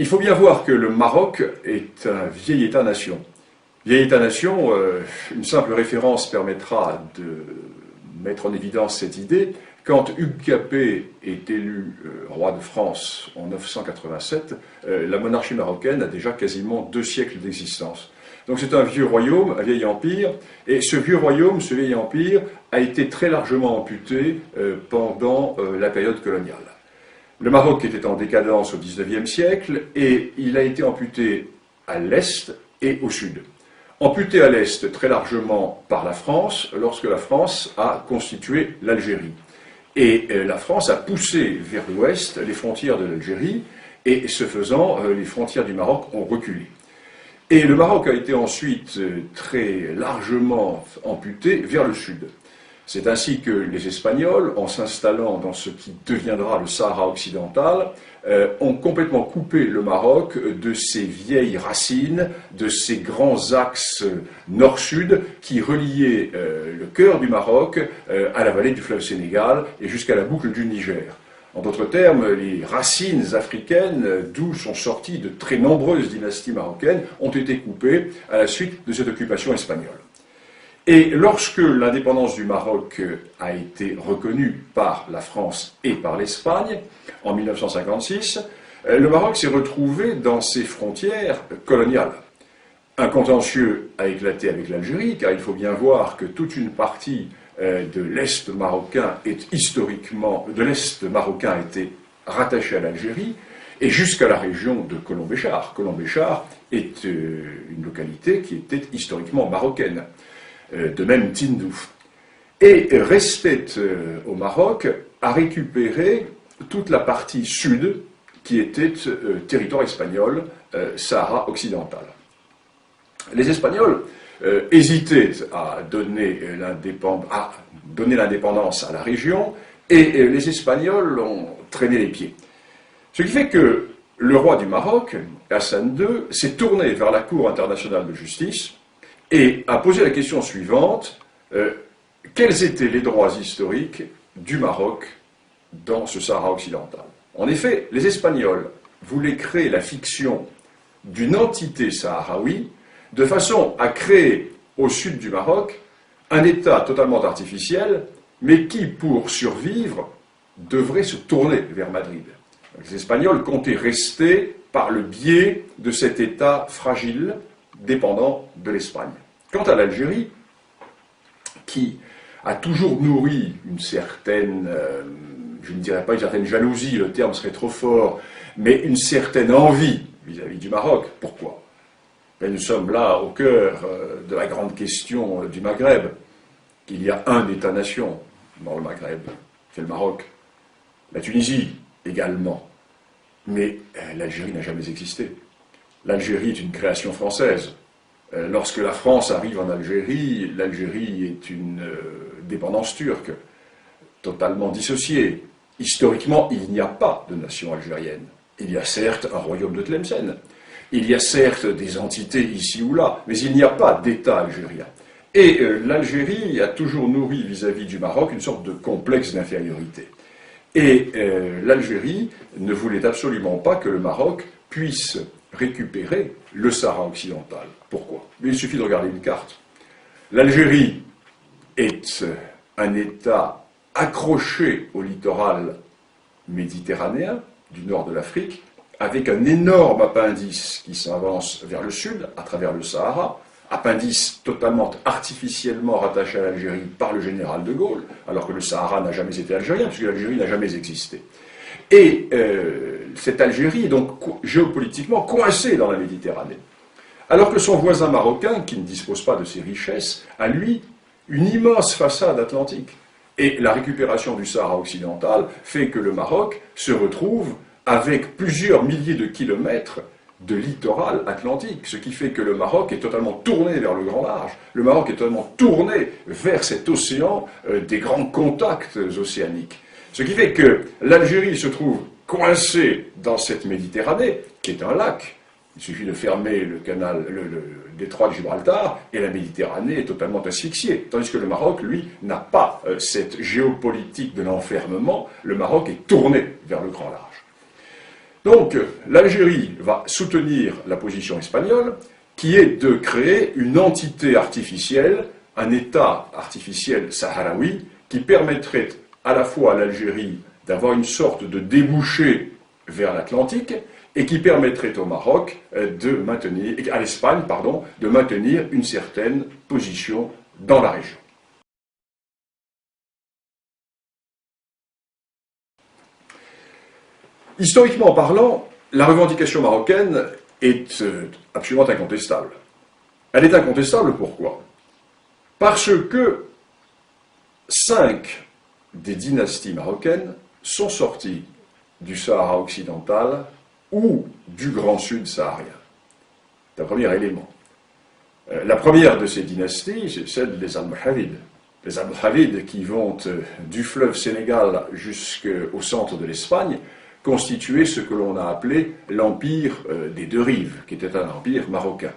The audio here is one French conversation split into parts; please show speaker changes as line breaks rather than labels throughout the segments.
Il faut bien voir que le Maroc est un vieil État-nation. Vieil État-nation, une simple référence permettra de mettre en évidence cette idée. Quand Hugues Capet est élu roi de France en 987, la monarchie marocaine a déjà quasiment 2 siècles d'existence. Donc c'est un vieux royaume, un vieil empire, et ce vieux royaume, ce vieil empire, a été très largement amputé pendant la période coloniale. Le Maroc était en décadence au XIXe siècle, et il a été amputé à l'est et au sud. Amputé à l'est très largement par la France, lorsque la France a constitué l'Algérie. Et la France a poussé vers l'ouest les frontières de l'Algérie, et ce faisant, les frontières du Maroc ont reculé. Et le Maroc a été ensuite très largement amputé vers le sud. C'est ainsi que les Espagnols, en s'installant dans ce qui deviendra le Sahara occidental, ont complètement coupé le Maroc de ses vieilles racines, de ses grands axes nord-sud qui reliaient le cœur du Maroc à la vallée du fleuve Sénégal et jusqu'à la boucle du Niger. En d'autres termes, les racines africaines, d'où sont sorties de très nombreuses dynasties marocaines, ont été coupées à la suite de cette occupation espagnole. Et lorsque l'indépendance du Maroc a été reconnue par la France et par l'Espagne, en 1956, le Maroc s'est retrouvé dans ses frontières coloniales. Un contentieux a éclaté avec l'Algérie, car il faut bien voir que toute une partie de l'Est marocain était rattachée à l'Algérie, et jusqu'à la région de Colombéchar. Colombéchar est une localité qui était historiquement marocaine. De même Tindouf. Et restait au Maroc à récupérer toute la partie sud qui était territoire espagnol, Sahara occidental. Les Espagnols hésitaient à donner l'indépendance à la région, et les Espagnols ont traîné les pieds. Ce qui fait que le roi du Maroc, Hassan II, s'est tourné vers la Cour internationale de justice et a posé la question suivante, quels étaient les droits historiques du Maroc dans ce Sahara occidental? En effet, les Espagnols voulaient créer la fiction d'une entité sahraoui de façon à créer au sud du Maroc un État totalement artificiel, mais qui, pour survivre, devrait se tourner vers Madrid. Les Espagnols comptaient rester par le biais de cet État fragile, dépendant de l'Espagne. Quant à l'Algérie, qui a toujours nourri une certaine, je ne dirais pas une certaine jalousie, le terme serait trop fort, mais une certaine envie vis-à-vis du Maroc. Pourquoi? Nous sommes là au cœur de la grande question du Maghreb. Il y a un État-nation dans le Maghreb, c'est le Maroc. La Tunisie également. Mais l'Algérie n'a jamais existé. L'Algérie est une création française. Lorsque la France arrive en Algérie, l'Algérie est une dépendance turque, totalement dissociée. Historiquement, il n'y a pas de nation algérienne. Il y a certes un royaume de Tlemcen, il y a certes des entités ici ou là, mais il n'y a pas d'État algérien. Et l'Algérie a toujours nourri vis-à-vis du Maroc une sorte de complexe d'infériorité. Et l'Algérie ne voulait absolument pas que le Maroc puisse récupérer le Sahara occidental. Pourquoi? Il suffit de regarder une carte. L'Algérie est un État accroché au littoral méditerranéen du nord de l'Afrique, avec un énorme appendice qui s'avance vers le sud, à travers le Sahara, appendice totalement artificiellement rattaché à l'Algérie par le général de Gaulle, alors que le Sahara n'a jamais été algérien, puisque l'Algérie n'a jamais existé. Et cette Algérie est donc géopolitiquement coincée dans la Méditerranée. Alors que son voisin marocain, qui ne dispose pas de ces richesses, a lui une immense façade atlantique. Et la récupération du Sahara occidental fait que le Maroc se retrouve avec plusieurs milliers de kilomètres de littoral atlantique, ce qui fait que le Maroc est totalement tourné vers le grand large. Le Maroc est totalement tourné vers cet océan des grands contacts océaniques. Ce qui fait que l'Algérie se trouve coincée dans cette Méditerranée, qui est un lac. Il suffit de fermer le détroit de Gibraltar et la Méditerranée est totalement asphyxiée. Tandis que le Maroc, lui, n'a pas cette géopolitique de l'enfermement. Le Maroc est tourné vers le grand large. Donc, l'Algérie va soutenir la position espagnole, qui est de créer une entité artificielle, un État artificiel sahraoui, qui permettrait à la fois à l'Algérie d'avoir une sorte de débouché vers l'Atlantique, et qui permettrait au Maroc de maintenir, à l'Espagne, pardon, de maintenir une certaine position dans la région. Historiquement parlant, la revendication marocaine est absolument incontestable. Elle est incontestable pourquoi? Parce que 5 des dynasties marocaines sont sorties du Sahara occidental ou du Grand Sud saharien. C'est un premier élément. La première de ces dynasties, c'est celle des Almohavides. Les Almohavides qui vont du fleuve Sénégal jusqu'au centre de l'Espagne constituaient ce que l'on a appelé l'empire des deux rives, qui était un empire marocain.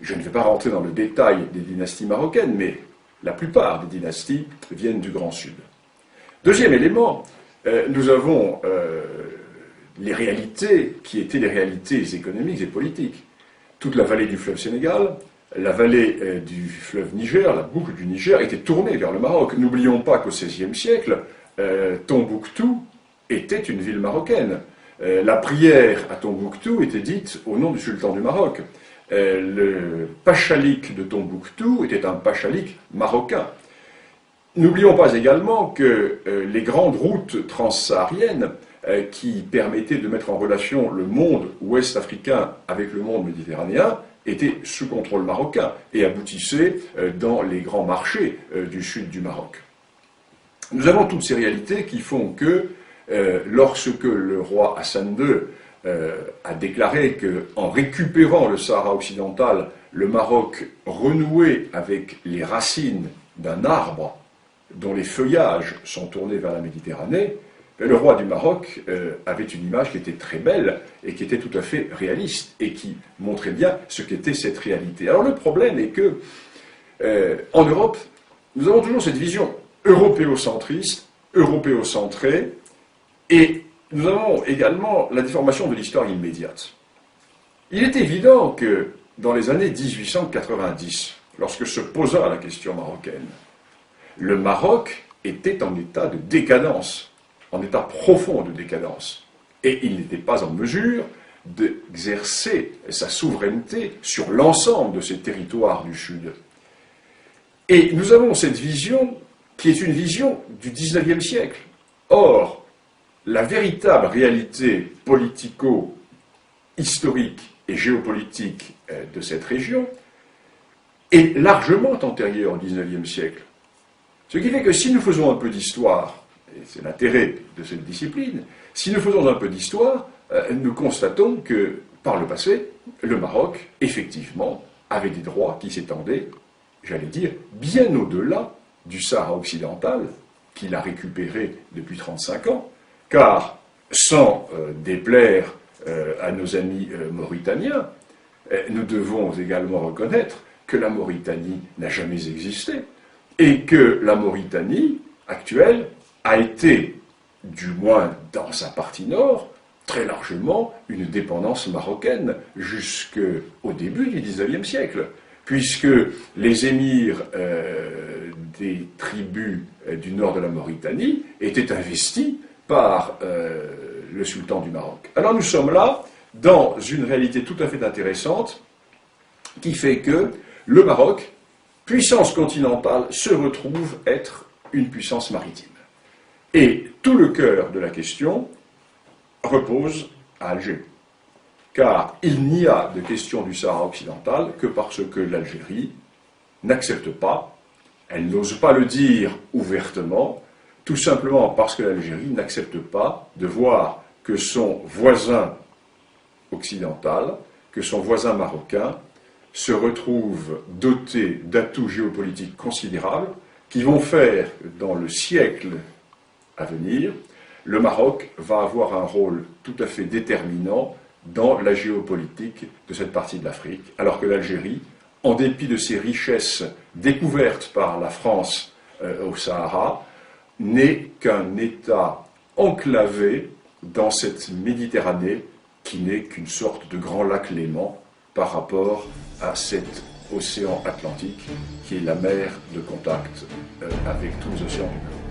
Je ne vais pas rentrer dans le détail des dynasties marocaines, mais la plupart des dynasties viennent du Grand Sud. Deuxième élément, nous avons les réalités qui étaient les réalités économiques et politiques. Toute la vallée du fleuve Sénégal, la vallée du fleuve Niger, la boucle du Niger, était tournée vers le Maroc. N'oublions pas qu'au XVIe siècle, Tombouctou était une ville marocaine. La prière à Tombouctou était dite au nom du sultan du Maroc. Le pachalik de Tombouctou était un pachalik marocain. N'oublions pas également que les grandes routes transsahariennes qui permettaient de mettre en relation le monde ouest-africain avec le monde méditerranéen étaient sous contrôle marocain et aboutissaient dans les grands marchés du sud du Maroc. Nous avons toutes ces réalités qui font que lorsque le roi Hassan II a déclaré qu'en récupérant le Sahara occidental, le Maroc renouait avec les racines d'un arbre dont les feuillages sont tournés vers la Méditerranée, le roi du Maroc avait une image qui était très belle et qui était tout à fait réaliste et qui montrait bien ce qu'était cette réalité. Alors le problème est que en Europe, nous avons toujours cette vision européocentriste, européocentrée, et nous avons également la déformation de l'histoire immédiate. Il est évident que dans les années 1890, lorsque se posa la question marocaine, le Maroc était en état de décadence, en état profond de décadence, et il n'était pas en mesure d'exercer sa souveraineté sur l'ensemble de ces territoires du Sud. Et nous avons cette vision qui est une vision du XIXe siècle. Or, la véritable réalité politico-historique et géopolitique de cette région est largement antérieure au XIXe siècle. Ce qui fait que si nous faisons un peu d'histoire, et c'est l'intérêt de cette discipline, si nous faisons un peu d'histoire, nous constatons que, par le passé, le Maroc, effectivement, avait des droits qui s'étendaient, j'allais dire, bien au-delà du Sahara occidental, qu'il a récupéré depuis 35 ans, car, sans déplaire à nos amis mauritaniens, nous devons également reconnaître que la Mauritanie n'a jamais existé, et que la Mauritanie actuelle a été, du moins dans sa partie nord, très largement une dépendance marocaine jusqu'au début du XIXe siècle, puisque les émirs des tribus du nord de la Mauritanie étaient investis par le sultan du Maroc. Alors nous sommes là dans une réalité tout à fait intéressante qui fait que le Maroc, puissance continentale, se retrouve être une puissance maritime. Et tout le cœur de la question repose à Alger. Car il n'y a de question du Sahara occidental que parce que l'Algérie n'accepte pas, elle n'ose pas le dire ouvertement, tout simplement parce que l'Algérie n'accepte pas de voir que son voisin occidental, que son voisin marocain, se retrouve doté d'atouts géopolitiques considérables qui vont faire que dans le siècle à venir, le Maroc va avoir un rôle tout à fait déterminant dans la géopolitique de cette partie de l'Afrique, alors que l'Algérie, en dépit de ses richesses découvertes par la France au Sahara, n'est qu'un État enclavé dans cette Méditerranée qui n'est qu'une sorte de grand lac Léman par rapport à cet océan Atlantique qui est la mer de contact avec tous les océans du monde.